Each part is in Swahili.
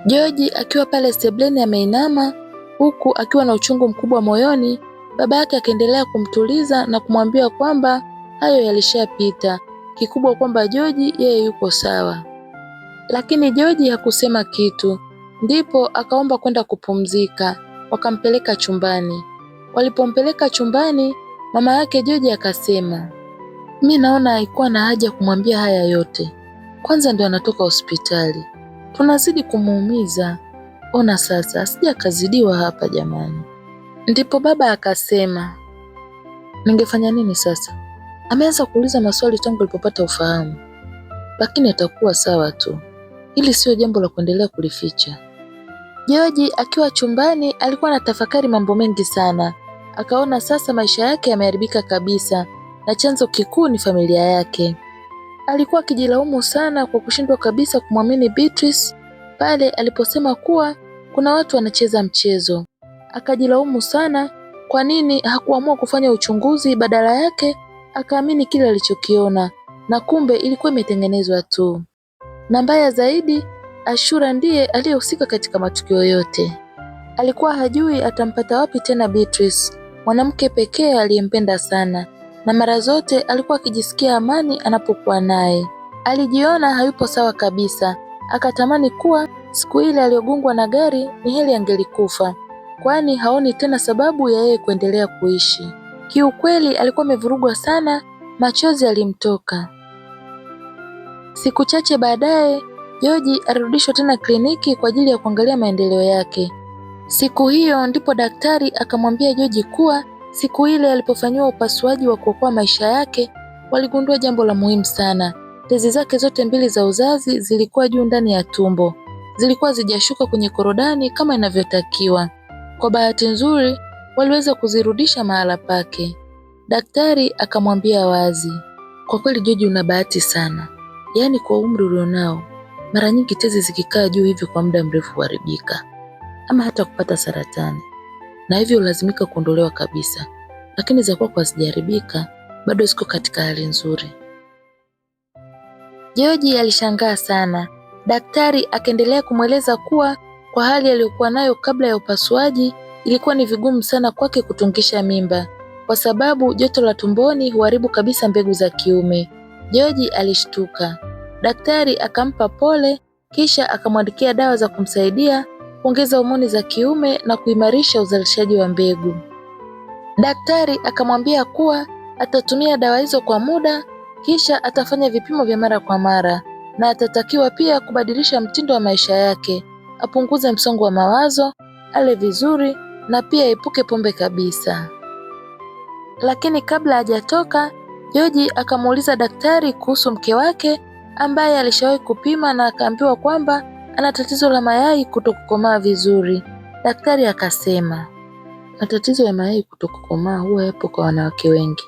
George akiwa pale sebleni ameinama huku akiwa na uchungu mkubwa moyoni, baba yake akaendelea kumtuliza na kumwambia kwamba hayo yalishapita, kikubwa kwamba George yeye yuko sawa. Lakini George hakusema kitu, ndipo akaomba kwenda kupumzika, wakampeleka chumbani. Walipompeleka chumbani, mama yake George akasema, "Mimi naona haikuwa na haja kumwambia haya yote. Kwanza ndio anatoka hospitali. Tunazidi kumuumiza. Ona sasa, asije akazidiwa hapa jamani." Ndipo baba akasema, "Ningefanya nini sasa? Ameanza kuuliza maswali tangu alipopata ufahamu. Lakini atakuwa sawa tu. Hili sio jambo la kuendelea kulificha." George akiwa chumbani alikuwa anatafakari mambo mengi sana. Akaona sasa maisha yake yameharibika kabisa na chanzo kikuu ni familia yake. Alikuwa akijilaumu sana kwa kushindwa kabisa kumwamini Beatrice pale aliposema kuwa kuna watu wanacheza mchezo. Akajilaumu sana kwa nini hakuamua kufanya uchunguzi, badala yake akaamini kile alichokiona na kumbe ilikuwa imetengenezwa tu. Na mbaya zaidi, Ashura ndiye aliyehusika katika matukio yote. Alikuwa hajui atampata wapi tena Beatrice, mwanamke pekee aliyempenda sana, na mara zote alikuwa akijisikia amani anapokuwa naye. Alijiona hayupo sawa kabisa, akatamani kuwa siku ile aliyogongwa na gari ni heri angelikufa, kwani haoni tena sababu ya yeye kuendelea kuishi. Kiukweli alikuwa amevurugwa sana, machozi yalimtoka. Siku chache baadaye, George alirudishwa tena kliniki kwa ajili ya kuangalia maendeleo yake. Siku hiyo ndipo daktari akamwambia George kuwa siku ile alipofanyiwa upasuaji wa kuokoa maisha yake, waligundua jambo la muhimu sana. Tezi zake zote mbili za uzazi zilikuwa juu ndani ya tumbo. Zilikuwa zijashuka kwenye korodani kama inavyotakiwa. Kwa bahati nzuri, waliweza kuzirudisha mahala pake. Daktari akamwambia wazi, "Kwa kweli George, una bahati sana. Yaani kwa umri ulionao, mara nyingi tezi zikikaa juu hivi kwa muda mrefu huharibika, ama hata kupata saratani, na hivyo lazimika kuondolewa kabisa. Lakini za kwako hazijaharibika, bado ziko katika hali nzuri." George alishangaa sana. Daktari akaendelea kumweleza kuwa kwa hali aliyokuwa nayo kabla ya upasuaji, ilikuwa ni vigumu sana kwake kutungisha mimba, kwa sababu joto la tumboni huharibu kabisa mbegu za kiume. George alishtuka. Daktari akampa pole, kisha akamwandikia dawa za kumsaidia kuongeza homoni za kiume na kuimarisha uzalishaji wa mbegu. Daktari akamwambia kuwa atatumia dawa hizo kwa muda, kisha atafanya vipimo vya mara kwa mara, na atatakiwa pia kubadilisha mtindo wa maisha yake, apunguze msongo wa mawazo, ale vizuri na pia epuke pombe kabisa. Lakini kabla hajatoka, George akamuuliza daktari kuhusu mke wake ambaye alishawahi kupima na akaambiwa kwamba ana tatizo la mayai kutokukomaa vizuri. Daktari akasema, "Matatizo ya mayai kutokukomaa huwa yapo kwa wanawake wengi.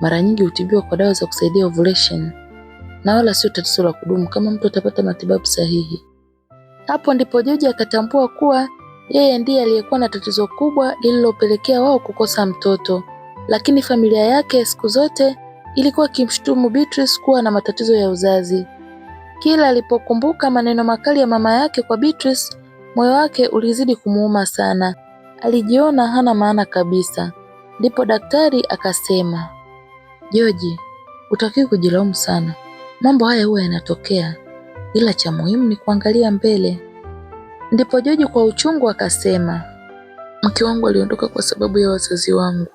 Mara nyingi hutibiwa kwa dawa za kusaidia ovulation, na wala sio tatizo la kudumu kama mtu atapata matibabu sahihi." Hapo ndipo George akatambua kuwa yeye ndiye aliyekuwa na tatizo kubwa lililopelekea wao kukosa mtoto, lakini familia yake siku zote ilikuwa ikimshutumu Beatrice kuwa na matatizo ya uzazi. Kila alipokumbuka maneno makali ya mama yake kwa Beatrice, moyo wake ulizidi kumuuma sana. Alijiona hana maana kabisa. Ndipo daktari akasema, "George, hutakiwi kujilaumu sana. Mambo haya huwa yanatokea, ila cha muhimu ni kuangalia mbele." Ndipo George kwa uchungu akasema, "Mke wangu aliondoka kwa sababu ya wazazi wangu."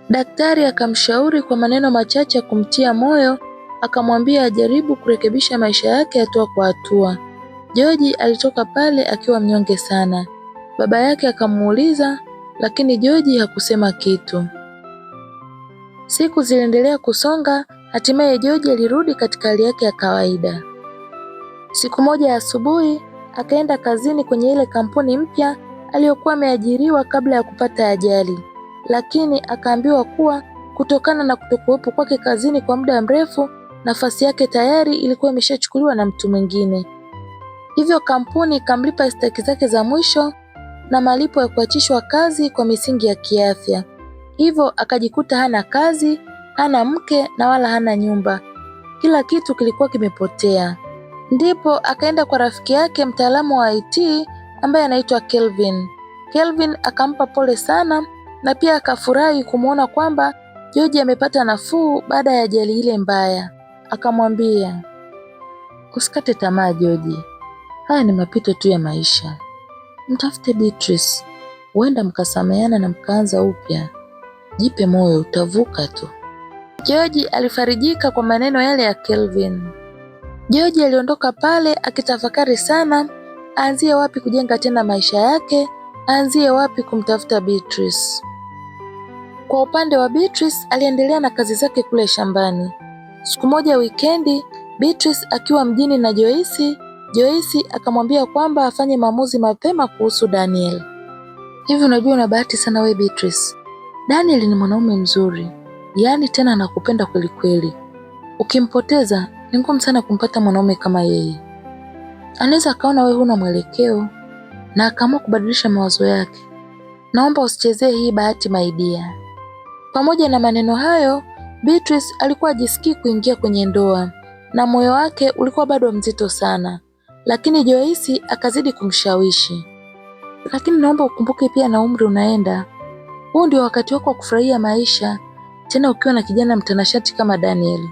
Daktari akamshauri kwa maneno machache ya kumtia moyo, akamwambia ajaribu kurekebisha maisha yake hatua kwa hatua. George alitoka pale akiwa mnyonge sana. Baba yake akamuuliza, lakini George hakusema kitu. Siku ziliendelea kusonga, hatimaye George alirudi katika hali yake ya kawaida. Siku moja asubuhi, akaenda kazini kwenye ile kampuni mpya aliyokuwa ameajiriwa kabla ya kupata ajali. Lakini akaambiwa kuwa kutokana na kutokuwepo kwake kazini kwa muda mrefu, nafasi yake tayari ilikuwa imeshachukuliwa na mtu mwingine. Hivyo kampuni ikamlipa stahiki zake za mwisho na malipo ya kuachishwa kazi kwa misingi ya kiafya. Hivyo akajikuta hana kazi, hana mke na wala hana nyumba. Kila kitu kilikuwa kimepotea. Ndipo akaenda kwa rafiki yake mtaalamu wa IT ambaye anaitwa Kelvin. Kelvin akampa pole sana na pia akafurahi kumuona kwamba George amepata nafuu baada ya ajali ile mbaya. Akamwambia, usikate tamaa George, haya ni mapito tu ya maisha. Mtafute Beatrice, huenda mkasameheana na mkaanza upya. Jipe moyo, utavuka tu. George alifarijika kwa maneno yale ya Kelvin. George aliondoka pale akitafakari sana, aanzie wapi kujenga tena maisha yake, aanzie wapi kumtafuta Beatrice. Kwa upande wa Beatrice, aliendelea na kazi zake kule shambani. Siku moja wikendi, Beatrice akiwa mjini na Joyce akamwambia kwamba afanye maamuzi mapema kuhusu Daniel. Hivi unajua una bahati sana we Beatrice. Daniel ni mwanaume mzuri, yaani tena anakupenda kweli kweli. Ukimpoteza ni ngumu sana kumpata mwanaume kama yeye. Anaweza akaona wewe huna mwelekeo na akaamua kubadilisha mawazo yake. Naomba usichezee hii bahati my dear. Pamoja na maneno hayo, Beatrice alikuwa hajisikii kuingia kwenye ndoa na moyo wake ulikuwa bado mzito sana, lakini Joyce akazidi kumshawishi. Lakini naomba ukumbuke pia na umri unaenda. Huu ndio wakati wako wa kufurahia maisha, tena ukiwa na kijana mtanashati kama Daniel.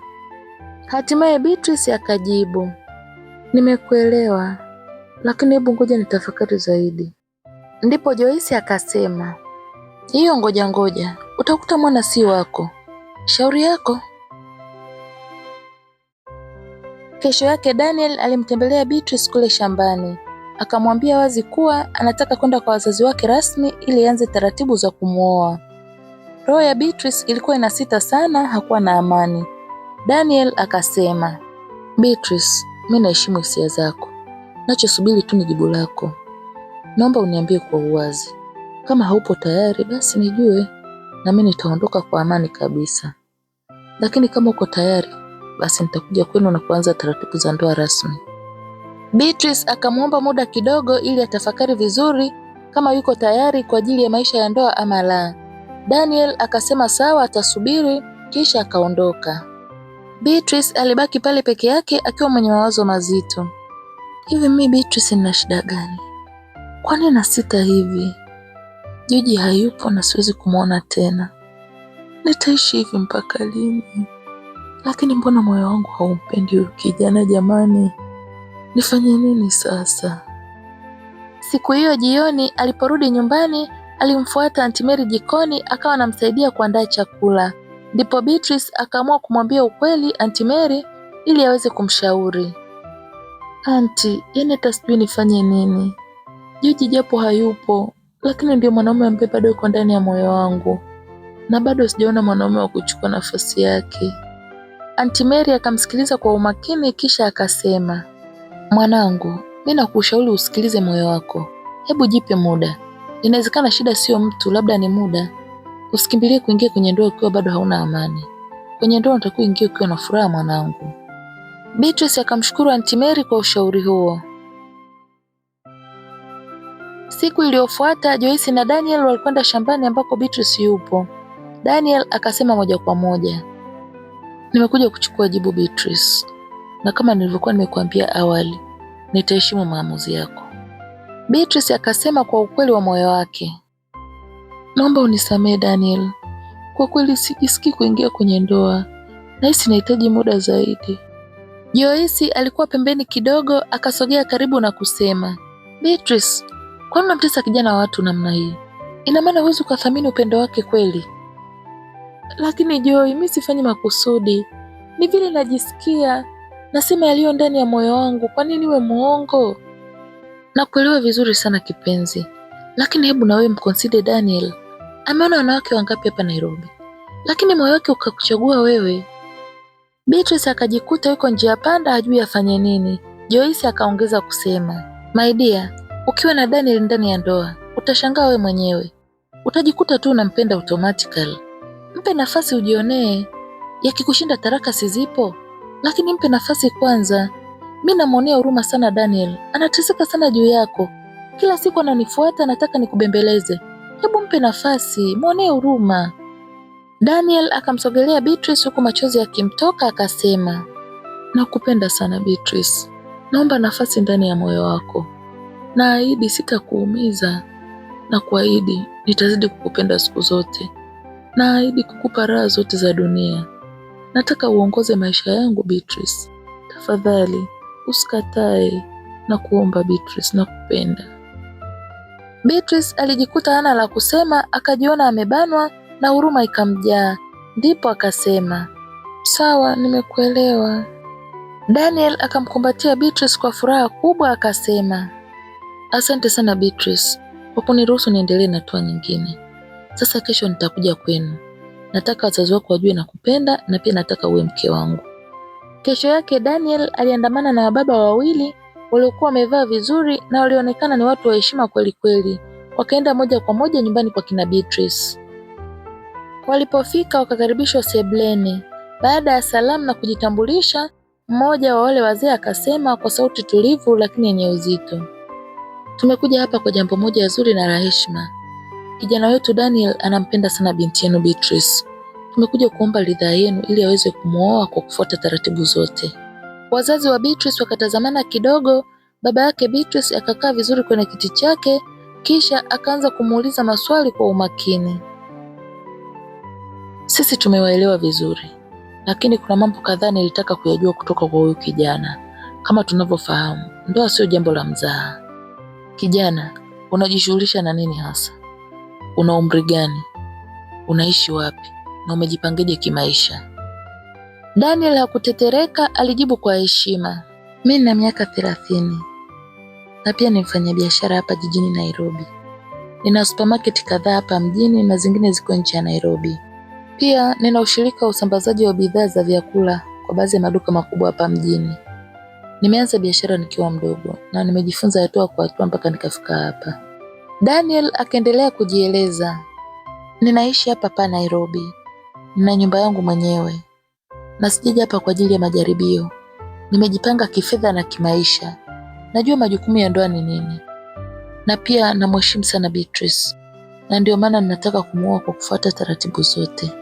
Hatimaye Beatrice akajibu, nimekuelewa, lakini hebu ngoja nitafakari zaidi. Ndipo Joyce akasema, hiyo ngoja, utakuta mwana si wako. Shauri yako. Kesho yake Daniel alimtembelea Beatrice kule shambani. Akamwambia wazi kuwa anataka kwenda kwa wazazi wake rasmi ili aanze taratibu za kumuoa. Roho ya Beatrice ilikuwa inasita sana, hakuwa na amani. Daniel akasema, Beatrice, mimi naheshimu hisia zako. Nachosubiri tu ni jibu lako. Naomba uniambie kwa uwazi. Kama haupo tayari basi nijue, na mimi nitaondoka kwa amani kabisa. Lakini kama uko tayari, basi nitakuja kwenu na kuanza taratibu za ndoa rasmi. Beatrice akamwomba muda kidogo ili atafakari vizuri kama yuko tayari kwa ajili ya maisha ya ndoa ama la. Daniel akasema sawa, atasubiri, kisha akaondoka. Beatrice alibaki pale peke yake akiwa mwenye mawazo mazito. Hivi mimi Beatrice nina shida gani? Kwani nasita hivi? George hayupo na siwezi kumuona tena. Nitaishi hivi mpaka lini? Lakini mbona moyo wangu haumpendi huyu kijana jamani? Nifanye nini sasa? Siku hiyo jioni aliporudi nyumbani, alimfuata Aunti Mary jikoni akawa anamsaidia kuandaa chakula. Ndipo Beatrice akaamua kumwambia ukweli Aunti Mary ili aweze kumshauri. Aunti, yani hata sijui nifanye nini. George japo hayupo, lakini ndio mwanaume ambaye bado yuko ndani ya moyo wangu. Na bado sijaona mwanaume wa kuchukua nafasi yake. Aunti Mary akamsikiliza kwa umakini kisha akasema, mwanangu, mimi nakushauri usikilize moyo wako. Hebu jipe muda. Inawezekana shida sio mtu, labda ni muda. Usikimbilie kuingia kwenye ndoa ukiwa bado hauna amani. Kwenye ndoa unatakiwa uingie ukiwa na furaha mwanangu. Beatrice akamshukuru Aunti Mary kwa ushauri huo. Siku iliyofuata Joyce na Daniel walikwenda shambani ambako Beatrice yupo. Daniel akasema moja kwa moja, nimekuja kuchukua jibu Beatrice. Na kama nilivyokuwa nimekuambia awali, nitaheshimu maamuzi yako. Beatrice akasema kwa ukweli wa moyo wake, naomba unisamehe Daniel. Kwa kweli sijisikii kuingia kwenye ndoa. Nahisi nahitaji muda zaidi. Joyce alikuwa pembeni kidogo, akasogea karibu na kusema, Beatrice, kwani unamtesa kijana wa watu namna hii? Ina maana huwezi kuthamini upendo wake kweli? Lakini Joy, mimi sifanyi makusudi. Ni vile najisikia, nasema yaliyo ndani ya moyo wangu, kwa nini niwe muongo? Nakuelewa vizuri sana kipenzi, lakini hebu na wewe mconsider Daniel. Ameona wanawake wangapi hapa Nairobi, lakini moyo wake ukakuchagua wewe. Beatrice akajikuta yuko njia panda, hajui afanye nini. Joyce akaongeza kusema, my dear, ukiwa na Daniel ndani ya ndoa, utashangaa wewe mwenyewe. Utajikuta tu unampenda automatically. Mpe nafasi ujionee. Yakikushinda taraka sizipo, lakini mpe nafasi kwanza. Mimi namuonea huruma sana Daniel. Anateseka sana juu yako. Kila siku ananifuata, anataka nikubembeleze. Hebu mpe nafasi, muonee huruma. Daniel akamsogelea Beatrice huku machozi yakimtoka akasema, nakupenda sana Beatrice. naomba nafasi ndani ya moyo wako. Naahidi sitakuumiza, na kuahidi nitazidi kukupenda siku zote. Naahidi kukupa raha zote za dunia. Nataka uongoze maisha yangu Beatrice. Tafadhali usikatae, na kuomba Beatrice, nakupenda. Beatrice alijikuta hana la kusema, akajiona amebanwa na huruma ikamjaa. Ndipo akasema, sawa, nimekuelewa. Daniel akamkumbatia Beatrice kwa furaha kubwa, akasema, asante sana Beatrice kwa kuniruhusu niendelee na hatua nyingine. Sasa kesho nitakuja kwenu. Nataka wazazi wako wajue nakupenda, na pia nataka uwe mke wangu. Kesho yake Daniel aliandamana na wababa wawili waliokuwa wamevaa vizuri na walionekana ni watu wa heshima kweli kweli. Wakaenda moja kwa moja nyumbani kwa kina Beatrice. Walipofika wakakaribishwa sebuleni. Baada ya salamu na kujitambulisha, mmoja wa wale wazee akasema kwa sauti tulivu lakini yenye uzito, tumekuja hapa kwa jambo moja zuri na la heshima. Kijana wetu Daniel anampenda sana binti yenu Beatrice. Tumekuja kuomba ridhaa yenu ili aweze kumwoa kwa kufuata taratibu zote. Wazazi wa Beatrice wakatazamana kidogo. Baba yake Beatrice akakaa vizuri kwenye kiti chake, kisha akaanza kumuuliza maswali kwa umakini. Sisi tumewaelewa vizuri, lakini kuna mambo kadhaa nilitaka kuyajua kutoka kwa huyu kijana. Kama tunavyofahamu, ndoa sio jambo la mzaha. Kijana, unajishughulisha na nini hasa? Una umri gani? Unaishi wapi? Na umejipangeje kimaisha? Daniel hakutetereka, alijibu kwa heshima, mimi nina miaka 30 na pia ni mfanyabiashara hapa jijini Nairobi. Nina supermarket kadhaa hapa mjini na zingine ziko nje ya Nairobi. Pia nina ushirika wa usambazaji wa bidhaa za vyakula kwa baadhi ya maduka makubwa hapa mjini. Nimeanza biashara nikiwa mdogo na nimejifunza hatua kwa hatua mpaka nikafika hapa. Daniel akaendelea kujieleza, ninaishi hapa Nairobi. Nina nyumba yangu mwenyewe. Na sijaja hapa kwa ajili ya majaribio. Nimejipanga kifedha na kimaisha. Najua majukumu ya ndoa ni nini. Na pia namheshimu sana Beatrice. Na ndio maana ninataka kumuoa kwa kufuata taratibu zote.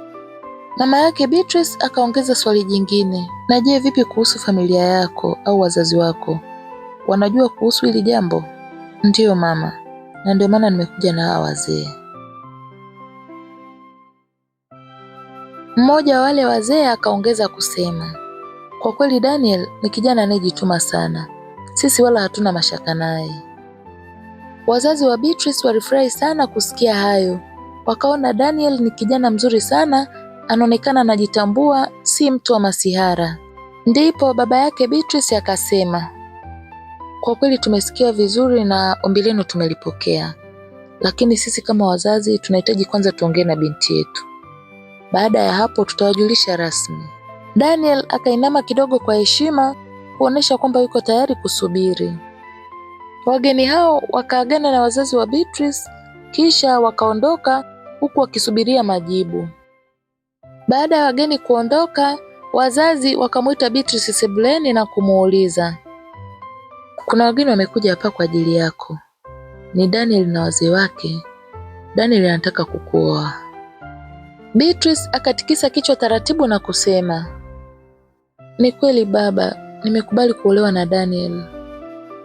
Mama yake Beatrice akaongeza swali jingine. Na je, vipi kuhusu familia yako au wazazi wako? Wanajua kuhusu hili jambo? Ndiyo mama. Na ndio maana nimekuja na hawa wazee. Mmoja wa wale wazee akaongeza kusema, kwa kweli Daniel ni kijana anayejituma sana. Sisi wala hatuna mashaka naye. Wazazi wa Beatrice walifurahi sana kusikia hayo. Wakaona Daniel ni kijana mzuri sana, anaonekana anajitambua, si mtu wa masihara. Ndipo baba yake Beatrice akasema, kwa kweli tumesikia vizuri na ombi lenu tumelipokea. Lakini sisi kama wazazi tunahitaji kwanza tuongee na binti yetu. Baada ya hapo tutawajulisha rasmi. Daniel akainama kidogo kwa heshima kuonesha kwamba yuko tayari kusubiri. Wageni hao wakaagana na wazazi wa Beatrice kisha wakaondoka huku wakisubiria majibu. Baada ya wageni kuondoka, wazazi wakamuita Beatrice sebuleni na kumuuliza, kuna wageni wamekuja hapa kwa ajili yako. Ni Daniel na wazee wake. Daniel anataka kukuoa. Beatrice akatikisa kichwa taratibu na kusema, ni kweli baba, nimekubali kuolewa na Daniel.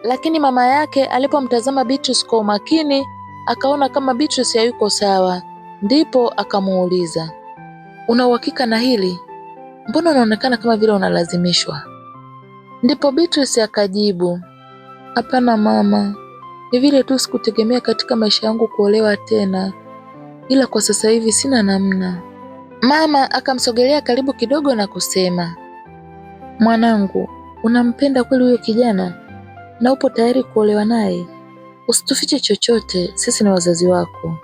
Lakini mama yake alipomtazama Beatrice kwa umakini, akaona kama Beatrice hayuko sawa. Ndipo akamuuliza, una uhakika na hili? Mbona unaonekana kama vile unalazimishwa? Ndipo Beatrice akajibu, hapana mama, ni vile tu sikutegemea katika maisha yangu kuolewa tena. Ila kwa sasa hivi sina namna. Mama akamsogelea karibu kidogo na kusema, mwanangu, unampenda kweli huyo kijana? Na upo tayari kuolewa naye? Usitufiche chochote, sisi ni wazazi wako.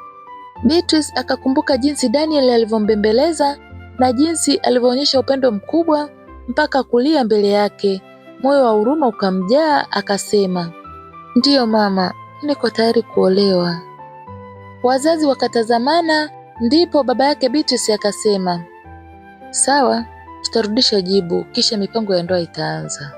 Beatrice akakumbuka jinsi Daniel alivyombembeleza na jinsi alivyoonyesha upendo mkubwa mpaka kulia mbele yake. Moyo wa huruma ukamjaa, akasema, ndiyo mama, niko tayari kuolewa. Wazazi wakatazamana, ndipo baba yake Beatrice akasema, sawa, tutarudisha jibu, kisha mipango ya ndoa itaanza.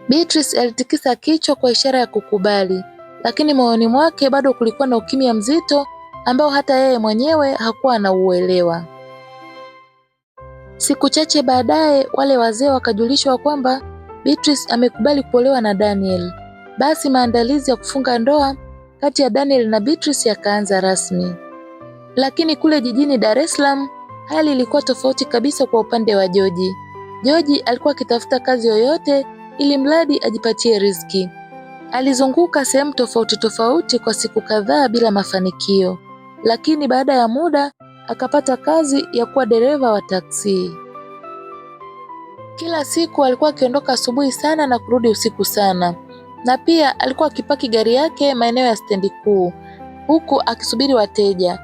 Beatrice alitikisa kichwa kwa ishara ya kukubali, lakini moyoni mwake bado kulikuwa na ukimya mzito ambao hata yeye mwenyewe hakuwa anauelewa. Siku chache baadaye wale wazee wakajulishwa kwamba Beatrice amekubali kuolewa na Daniel. Basi maandalizi ya kufunga ndoa kati ya Daniel na Beatrice yakaanza rasmi. Lakini kule jijini Dar es Salaam, hali ilikuwa tofauti kabisa kwa upande wa George. George alikuwa akitafuta kazi yoyote ili mradi ajipatie riziki. Alizunguka sehemu tofauti tofauti kwa siku kadhaa bila mafanikio, lakini baada ya muda akapata kazi ya kuwa dereva wa taksi. Kila siku alikuwa akiondoka asubuhi sana na kurudi usiku sana, na pia alikuwa akipaki gari yake maeneo ya stendi kuu huku akisubiri wateja.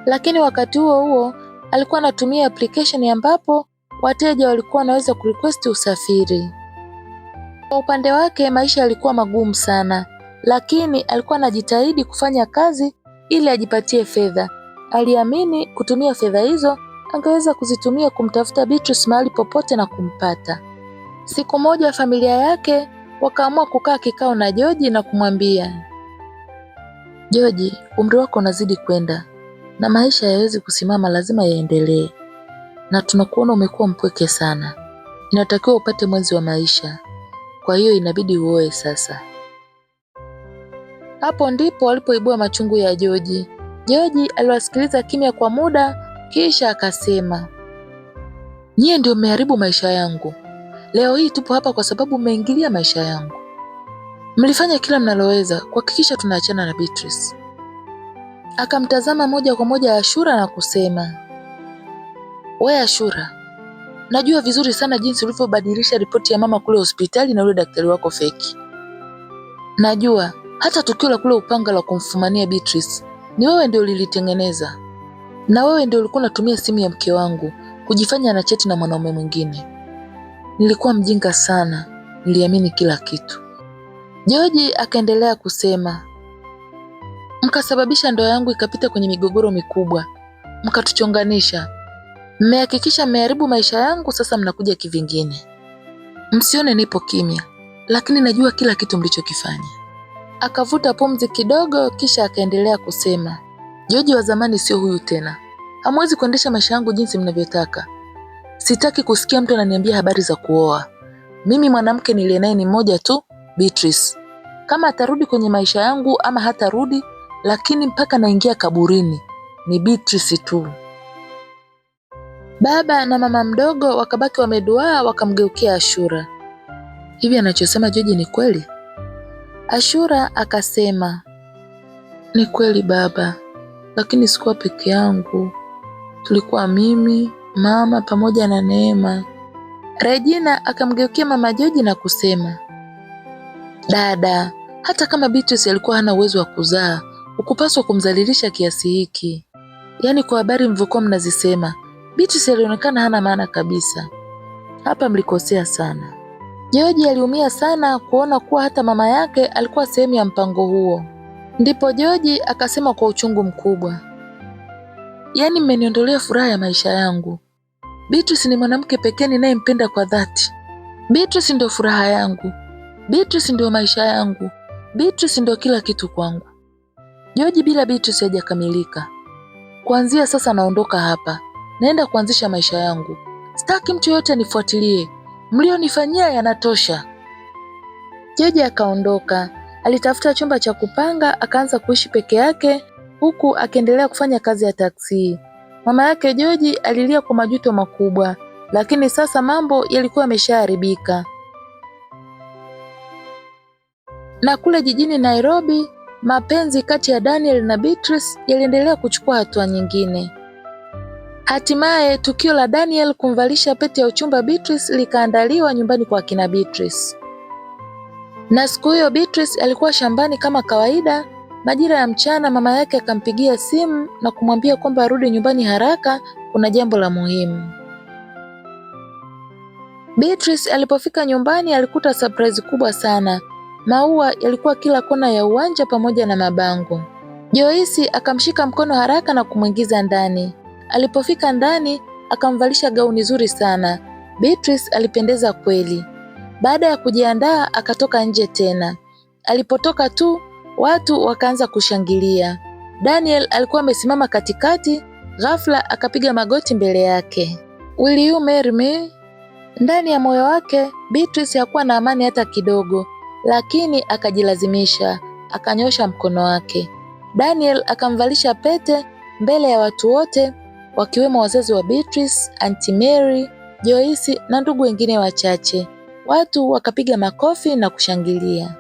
Lakini wakati huo huo alikuwa anatumia application ambapo wateja walikuwa wanaweza kurequest usafiri. Kwa upande wake maisha yalikuwa magumu sana, lakini alikuwa anajitahidi kufanya kazi ili ajipatie fedha. Aliamini kutumia fedha hizo angeweza kuzitumia kumtafuta Beatrice mahali popote na kumpata. Siku moja familia yake wakaamua kukaa kikao na George na kumwambia, George, umri wako unazidi kwenda na maisha hayawezi kusimama, lazima yaendelee. Na tunakuona umekuwa mpweke sana. Inatakiwa upate mwenzi wa maisha. Kwa hiyo inabidi uoe sasa. Hapo ndipo walipoibua machungu ya George. George aliwasikiliza kimya kwa muda kisha akasema, nyie ndio mmeharibu maisha yangu. Leo hii tupo hapa kwa sababu mmeingilia maisha yangu. Mlifanya kila mnaloweza kuhakikisha tunaachana na Beatrice. Akamtazama moja kwa moja Ashura na kusema, we Ashura, najua vizuri sana jinsi ulivyobadilisha ripoti ya mama kule hospitali na yule daktari wako feki. Najua hata tukio la kule Upanga la kumfumania Beatrice ni wewe ndio ulilitengeneza. Na wewe ndio ulikuwa unatumia simu ya mke wangu kujifanya na chati na mwanaume mwingine. Nilikuwa mjinga sana, niliamini kila kitu. George akaendelea kusema, mkasababisha ndoa yangu ikapita kwenye migogoro mikubwa, mkatuchonganisha. Mmehakikisha mmeharibu maisha yangu, sasa mnakuja kivingine. Msione nipo kimya, lakini najua kila kitu mlichokifanya. Akavuta pumzi kidogo kisha akaendelea kusema, George wa zamani sio huyu tena. Hamwezi kuendesha maisha yangu jinsi mnavyotaka. Sitaki kusikia mtu ananiambia habari za kuoa. Mimi mwanamke niliye naye ni mmoja tu, Beatrice. Kama atarudi kwenye maisha yangu ama hatarudi, lakini mpaka naingia kaburini ni Beatrice tu. Baba na mama mdogo wakabaki wameduaa, wakamgeukia Ashura. Hivi anachosema George ni kweli? Ashura akasema, ni kweli baba, lakini sikuwa peke yangu. Tulikuwa mimi, mama pamoja na Neema. Regina akamgeukia mama George na kusema, dada, hata kama Beatrice alikuwa hana uwezo wa kuzaa, ukupaswa kumdhalilisha kiasi hiki. Yaani kwa habari mlivyokuwa mnazisema, Beatrice alionekana hana maana kabisa. Hapa mlikosea sana. George aliumia sana kuona kuwa hata mama yake alikuwa sehemu ya mpango huo. Ndipo George akasema kwa uchungu mkubwa, yaani mmeniondolea furaha ya maisha yangu. Beatrice ni mwanamke pekee ninayempenda kwa dhati. Beatrice ndio furaha yangu. Beatrice ndio maisha yangu. Beatrice ndio kila kitu kwangu. George, bila Beatrice hajakamilika. Kuanzia sasa naondoka hapa. Naenda kuanzisha maisha yangu. Sitaki mtu yote anifuatilie. Mlionifanyia yanatosha. George akaondoka. Alitafuta chumba cha kupanga, akaanza kuishi peke yake huku akiendelea kufanya kazi ya taksi. Mama yake George alilia kwa majuto makubwa, lakini sasa mambo yalikuwa yameshaharibika. Na kule jijini Nairobi, mapenzi kati ya Daniel na Beatrice yaliendelea kuchukua hatua nyingine. Hatimaye tukio la Daniel kumvalisha pete ya uchumba Beatrice likaandaliwa nyumbani kwa kina Beatrice. Na siku hiyo Beatrice alikuwa shambani kama kawaida. Majira ya mchana mama yake akampigia simu na kumwambia kwamba arudi nyumbani haraka, kuna jambo la muhimu. Beatrice alipofika nyumbani alikuta surprise kubwa sana. Maua yalikuwa kila kona ya uwanja pamoja na mabango. Joyce akamshika mkono haraka na kumwingiza ndani. Alipofika ndani akamvalisha gauni zuri sana. Beatrice alipendeza kweli. Baada ya kujiandaa akatoka nje tena. Alipotoka tu watu wakaanza kushangilia. Daniel alikuwa amesimama katikati, ghafla akapiga magoti mbele yake. Will you marry me? Ndani ya moyo wake Beatrice hakuwa na amani hata kidogo, lakini akajilazimisha, akanyosha mkono wake. Daniel akamvalisha pete mbele ya watu wote, wakiwemo wazazi wa Beatrice, Auntie Mary, Joyce na ndugu wengine wachache. Watu wakapiga makofi na kushangilia.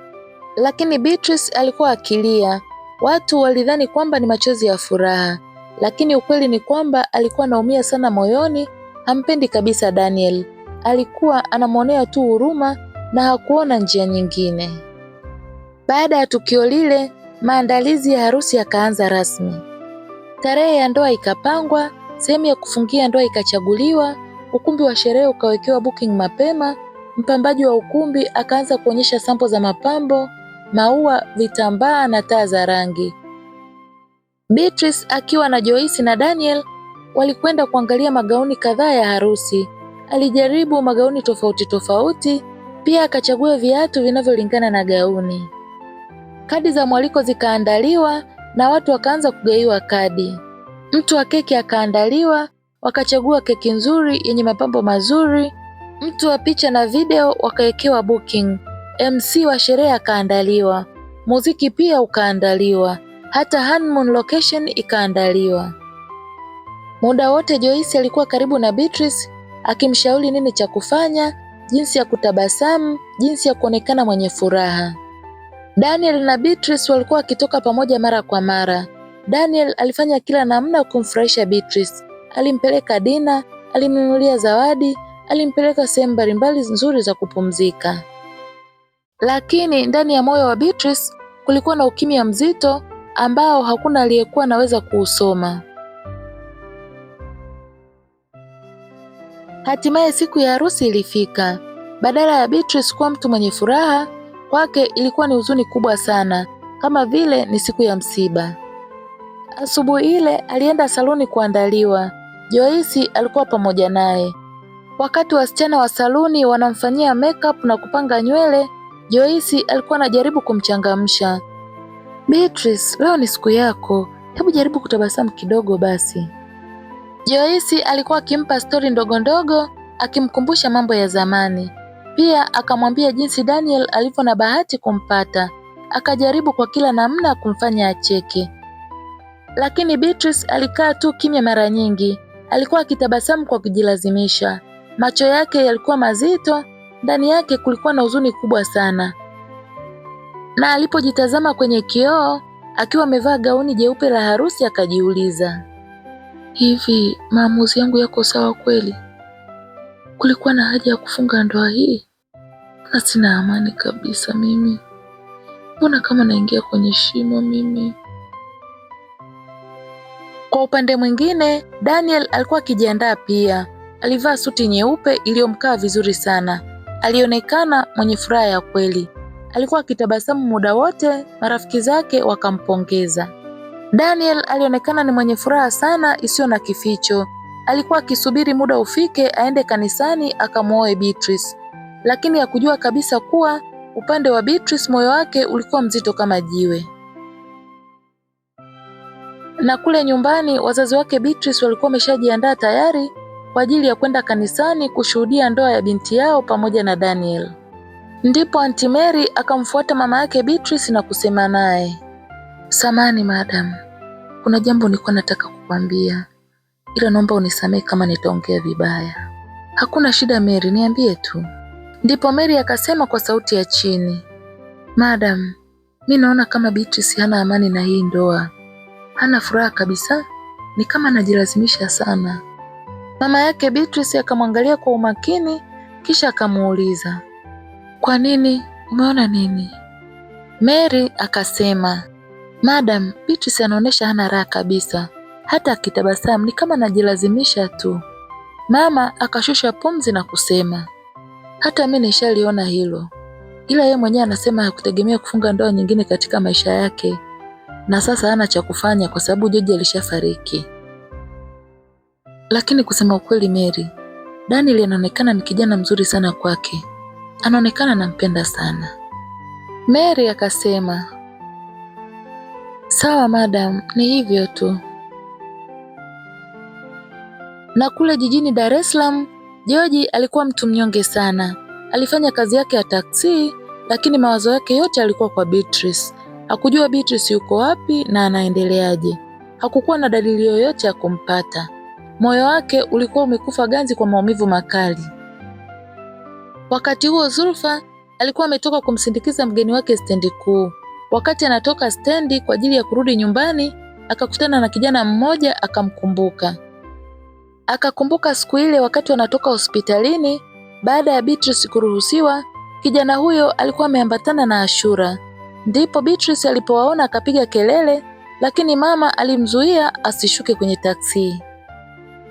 Lakini Beatrice alikuwa akilia. Watu walidhani kwamba ni machozi ya furaha, lakini ukweli ni kwamba alikuwa anaumia sana moyoni. Hampendi kabisa Daniel. Alikuwa anamwonea tu huruma na hakuona njia nyingine. Baada ya tukio lile, maandalizi ya harusi yakaanza rasmi. Tarehe ya ndoa ikapangwa, sehemu ya kufungia ndoa ikachaguliwa, ukumbi wa sherehe ukawekewa booking mapema. Mpambaji wa ukumbi akaanza kuonyesha sampo za mapambo, maua, vitambaa na taa za rangi. Beatrice akiwa na Joyce na Daniel walikwenda kuangalia magauni kadhaa ya harusi. Alijaribu magauni tofauti tofauti, pia akachagua viatu vinavyolingana na gauni. Kadi za mwaliko zikaandaliwa na watu wakaanza kugaiwa kadi. Mtu wa keki akaandaliwa, wakachagua keki nzuri yenye mapambo mazuri. Mtu wa picha na video wakawekewa booking. MC wa sherehe akaandaliwa. Muziki pia ukaandaliwa. Hata honeymoon location ikaandaliwa. Muda wote Joyce alikuwa karibu na Beatrice akimshauri nini cha kufanya, jinsi ya kutabasamu, jinsi ya kuonekana mwenye furaha. Daniel na Beatrice walikuwa wakitoka pamoja mara kwa mara. Daniel alifanya kila namna kumfurahisha Beatrice. Alimpeleka dina, alimnunulia zawadi, alimpeleka sehemu mbalimbali nzuri za kupumzika. Lakini ndani ya moyo wa Beatrice kulikuwa na ukimya mzito ambao hakuna aliyekuwa anaweza kuusoma. Hatimaye siku ya harusi ilifika. Badala ya Beatrice kuwa mtu mwenye furaha, kwake ilikuwa ni huzuni kubwa sana, kama vile ni siku ya msiba. Asubuhi ile alienda saluni kuandaliwa. Joyce alikuwa pamoja naye. Wakati wasichana wa saluni wanamfanyia makeup na kupanga nywele, Joyce alikuwa anajaribu kumchangamsha. Beatrice, leo ni siku yako, hebu jaribu kutabasamu kidogo basi. Joyce alikuwa akimpa stori ndogo ndogo, akimkumbusha mambo ya zamani. Pia akamwambia jinsi Daniel alivyo na bahati kumpata. Akajaribu kwa kila namna kumfanya acheke. Lakini Beatrice alikaa tu kimya mara nyingi. Alikuwa akitabasamu kwa kujilazimisha. Macho yake yalikuwa mazito, ndani yake kulikuwa na huzuni kubwa sana. Na alipojitazama kwenye kioo, akiwa amevaa gauni jeupe la harusi akajiuliza, hivi maamuzi yangu yako sawa kweli? Kulikuwa na haja ya kufunga ndoa hii? Na sina amani kabisa mimi. Mbona kama naingia kwenye shimo mimi? Kwa upande mwingine, Daniel alikuwa akijiandaa pia. Alivaa suti nyeupe iliyomkaa vizuri sana. Alionekana mwenye furaha ya kweli. Alikuwa akitabasamu muda wote, marafiki zake wakampongeza. Daniel alionekana ni mwenye furaha sana isiyo na kificho. Alikuwa akisubiri muda ufike aende kanisani akamuoe Beatrice. Lakini hakujua kabisa kuwa upande wa Beatrice moyo wake ulikuwa mzito kama jiwe. Na kule nyumbani wazazi wake Beatrice walikuwa wameshajiandaa tayari kwa ajili ya kwenda kanisani kushuhudia ndoa ya binti yao pamoja na Daniel. Ndipo Auntie Mary akamfuata mama yake Beatrice na kusema naye, samahani madam, kuna jambo nilikuwa nataka kukwambia, ila naomba unisamehe kama nitaongea vibaya. Hakuna shida Mary, niambie tu. Ndipo Mary akasema kwa sauti ya chini, madam, mimi naona kama Beatrice hana amani na hii ndoa. Hana furaha kabisa, ni kama anajilazimisha sana. Mama yake Beatrice akamwangalia kwa umakini kisha akamuuliza, kwa nini? Umeona nini? Mary akasema, madam, Beatrice anaonesha hana raha kabisa. Hata akitabasamu ni kama anajilazimisha tu. Mama akashusha pumzi na kusema, hata mimi nishaliona hilo. Ila yeye mwenyewe anasema hakutegemea kufunga ndoa nyingine katika maisha yake. Na sasa hana cha kufanya kwa sababu George alishafariki. Lakini kusema ukweli Mary, Daniel anaonekana ni kijana mzuri sana kwake. Anaonekana anampenda sana. Mary akasema, sawa madam, ni hivyo tu. Na kule jijini Dar es Salaam, George alikuwa mtu mnyonge sana. Alifanya kazi yake ya taksi, lakini mawazo yake yote yalikuwa kwa Beatrice. Hakujua Beatrice yuko wapi na anaendeleaje. Hakukuwa na dalili yoyote ya kumpata. Moyo wake ulikuwa umekufa ganzi kwa maumivu makali. Wakati huo Zulfa alikuwa ametoka kumsindikiza mgeni wake stendi kuu. Wakati anatoka stendi kwa ajili ya kurudi nyumbani, akakutana na kijana mmoja akamkumbuka. Akakumbuka siku ile wakati wanatoka hospitalini baada ya Beatrice kuruhusiwa, kijana huyo alikuwa ameambatana na Ashura. Ndipo Beatrice alipowaona akapiga kelele, lakini mama alimzuia asishuke kwenye taksi.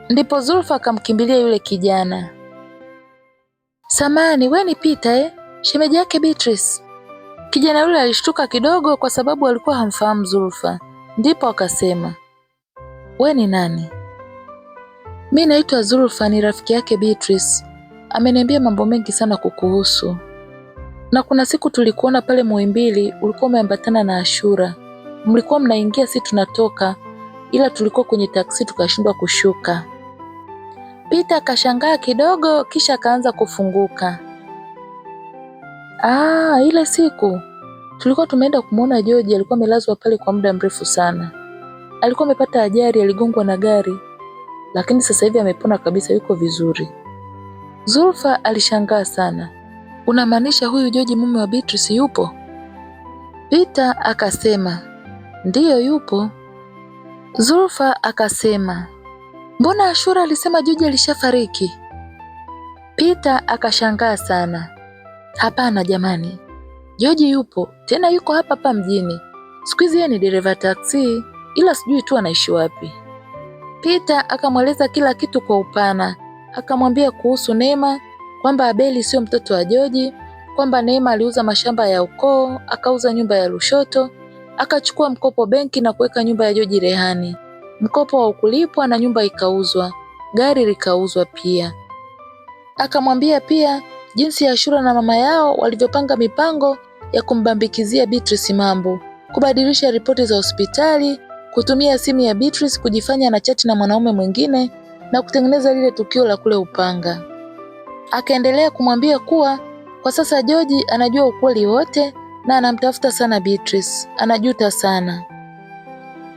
Ndipo Zulfa akamkimbilia yule kijana. Samani, we ni Peter shemeji yake Beatrice? Kijana yule alishtuka kidogo kwa sababu alikuwa hamfahamu Zulfa. Ndipo akasema, we ni nani? Mi naitwa Zulfa, ni rafiki yake Beatrice. Ameniambia mambo mengi sana kukuhusu. Na kuna siku tulikuona pale Muhimbili, ulikuwa umeambatana na Ashura. Mlikuwa mnaingia, si tunatoka, ila tulikuwa kwenye taksi tukashindwa kushuka. Peter akashangaa kidogo kisha akaanza kufunguka. Ile siku tulikuwa tumeenda kumuona George, alikuwa amelazwa pale kwa muda mrefu sana. Alikuwa amepata ajali, aligongwa na gari, lakini sasa hivi amepona kabisa, yuko vizuri. Zulfa alishangaa sana. Unamaanisha huyu George mume wa Beatrice yupo? Peter akasema, ndiyo yupo. Zulfa akasema, mbona Ashura alisema George alishafariki? Peter akashangaa sana. Hapana jamani, George yupo, tena yuko hapa mjini. Siku hizi yeye ni dereva taksi, ila sijui tu anaishi wapi. Peter akamweleza kila kitu kwa upana. Akamwambia kuhusu Neema, kwamba Abeli sio mtoto wa George, kwamba Neema aliuza mashamba ya ukoo, akauza nyumba ya Lushoto, akachukua mkopo benki na kuweka nyumba ya George rehani. Mkopo wa ukulipwa na nyumba ikauzwa, gari likauzwa pia. Akamwambia pia jinsi Ashura na mama yao walivyopanga mipango ya kumbambikizia Beatrice mambo, kubadilisha ripoti za hospitali, kutumia simu ya Beatrice kujifanya na chati na mwanaume mwingine na kutengeneza lile tukio la kule Upanga. Akaendelea kumwambia kuwa kwa sasa George anajua ukweli wote na anamtafuta sana Beatrice, anajuta sana.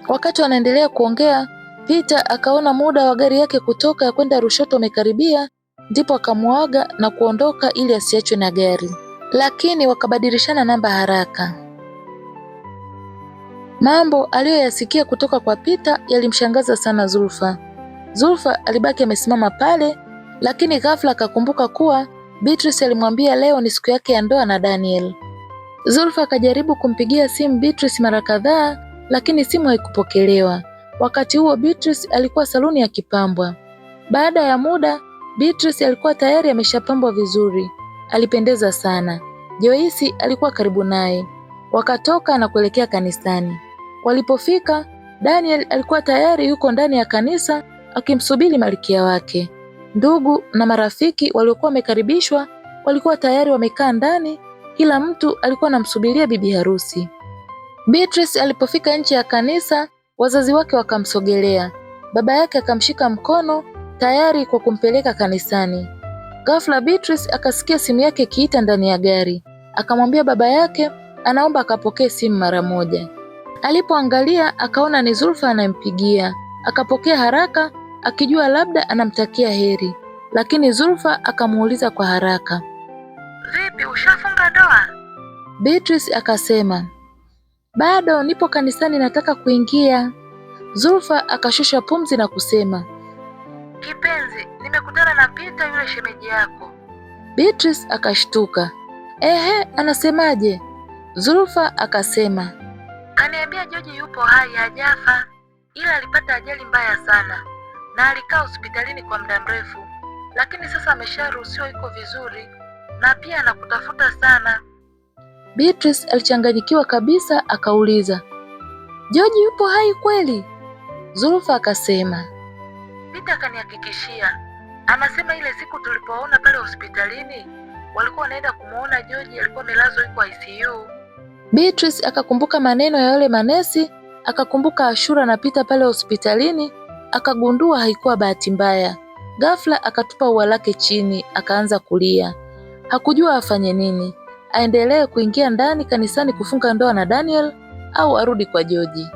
Wakati wanaendelea kuongea, Peter akaona muda wa gari yake kutoka ya kwenda Lushoto umekaribia, ndipo akamuaga na kuondoka ili asiachwe na gari. Lakini wakabadilishana namba haraka. Mambo aliyoyasikia kutoka kwa Peter yalimshangaza sana Zulfa. Zulfa alibaki amesimama pale, lakini ghafla akakumbuka kuwa Beatrice alimwambia leo ni siku yake ya ndoa na Daniel. Zulfa akajaribu kumpigia simu Beatrice mara kadhaa, lakini simu haikupokelewa. Wakati huo Beatrice alikuwa saluni akipambwa. Baada ya muda, Beatrice alikuwa tayari ameshapambwa vizuri. Alipendeza sana. Joyce alikuwa karibu naye. Wakatoka na kuelekea kanisani. Walipofika, Daniel alikuwa tayari yuko ndani ya kanisa akimsubiri malkia wake. Ndugu na marafiki waliokuwa wamekaribishwa walikuwa tayari wamekaa ndani, kila mtu alikuwa anamsubiria bibi harusi. Beatrice alipofika nje ya kanisa, wazazi wake wakamsogelea. Baba yake akamshika mkono tayari kwa kumpeleka kanisani. Ghafla Beatrice akasikia simu yake ikiita ndani ya gari. Akamwambia baba yake anaomba akapokee simu mara moja. Alipoangalia akaona ni Zulfa anayempigia. Akapokea haraka akijua labda anamtakia heri. Lakini Zulfa akamuuliza kwa haraka, vipi, ushafunga ndoa? Beatrice akasema, bado nipo kanisani, nataka kuingia. Zulfa akashusha pumzi na kusema, kipenzi, nimekutana na Peter yule shemeji yako. Beatrice akashtuka. Anasemaje? Zulfa akasema, kaniambia George yupo hai, hajafa, ila alipata ajali mbaya sana na alikaa hospitalini kwa muda mrefu, lakini sasa amesharuhusiwa, yuko vizuri na pia anakutafuta sana. Beatrice alichanganyikiwa kabisa, akauliza, George yupo hai kweli? Zulfa akasema, Peter akanihakikishia. Anasema ile siku tulipoona pale hospitalini walikuwa wanaenda kumuona George, alikuwa amelazwa yuko ICU. Beatrice akakumbuka maneno ya yule manesi, akakumbuka Ashura na Peter pale hospitalini, akagundua haikuwa bahati mbaya. Ghafla akatupa ua lake chini, akaanza kulia. Hakujua afanye nini, aendelee kuingia ndani kanisani kufunga ndoa na Daniel au arudi kwa George.